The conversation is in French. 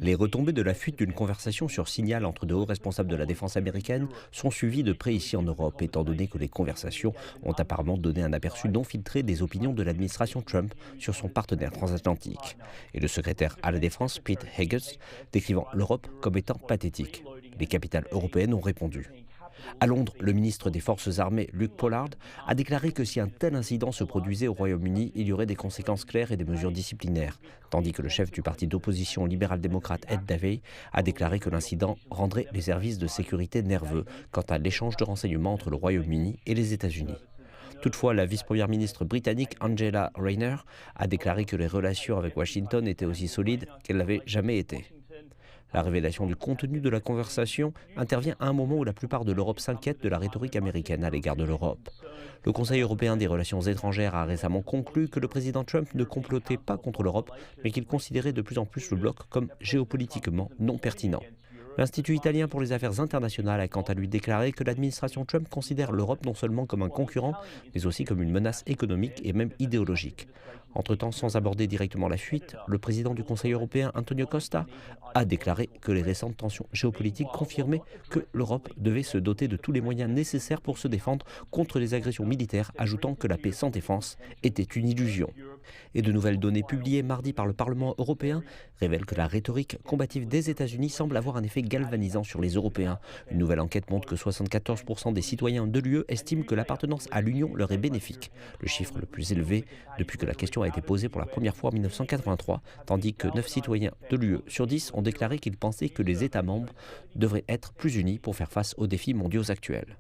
Les retombées de la fuite d'une conversation sur Signal entre de hauts responsables de la défense américaine sont suivies de près ici en Europe, étant donné que les conversations ont apparemment donné un aperçu non filtré des opinions de l'administration Trump sur son partenaire transatlantique. Et le secrétaire à la défense, Pete Hegseth, décrivant l'Europe comme étant pathétique. Les capitales européennes ont répondu. À Londres, le ministre des Forces armées, Luke Pollard, a déclaré que si un tel incident se produisait au Royaume-Uni, il y aurait des conséquences claires et des mesures disciplinaires, tandis que le chef du parti d'opposition libéral-démocrate, Ed Davey, a déclaré que l'incident rendrait les services de sécurité nerveux quant à l'échange de renseignements entre le Royaume-Uni et les États-Unis. Toutefois, la vice-première ministre britannique Angela Rayner a déclaré que les relations avec Washington étaient aussi solides qu'elles n'avaient jamais été. La révélation du contenu de la conversation intervient à un moment où la plupart de l'Europe s'inquiète de la rhétorique américaine à l'égard de l'Europe. Le Conseil européen des relations étrangères a récemment conclu que le président Trump ne complotait pas contre l'Europe, mais qu'il considérait de plus en plus le bloc comme géopolitiquement non pertinent. L'Institut italien pour les affaires internationales a quant à lui déclaré que l'administration Trump considère l'Europe non seulement comme un concurrent, mais aussi comme une menace économique et même idéologique. Entre-temps, sans aborder directement la fuite, le président du Conseil européen, Antonio Costa, a déclaré que les récentes tensions géopolitiques confirmaient que l'Europe devait se doter de tous les moyens nécessaires pour se défendre contre les agressions militaires, ajoutant que la paix sans défense était une illusion. Et de nouvelles données publiées mardi par le Parlement européen révèlent que la rhétorique combative des États-Unis semble avoir un effet galvanisant sur les Européens. Une nouvelle enquête montre que 74% des citoyens de l'UE estiment que l'appartenance à l'Union leur est bénéfique, le chiffre le plus élevé depuis que la question a été posée pour la première fois en 1983, tandis que 9 citoyens de l'UE sur 10 ont déclaré qu'ils pensaient que les États membres devraient être plus unis pour faire face aux défis mondiaux actuels.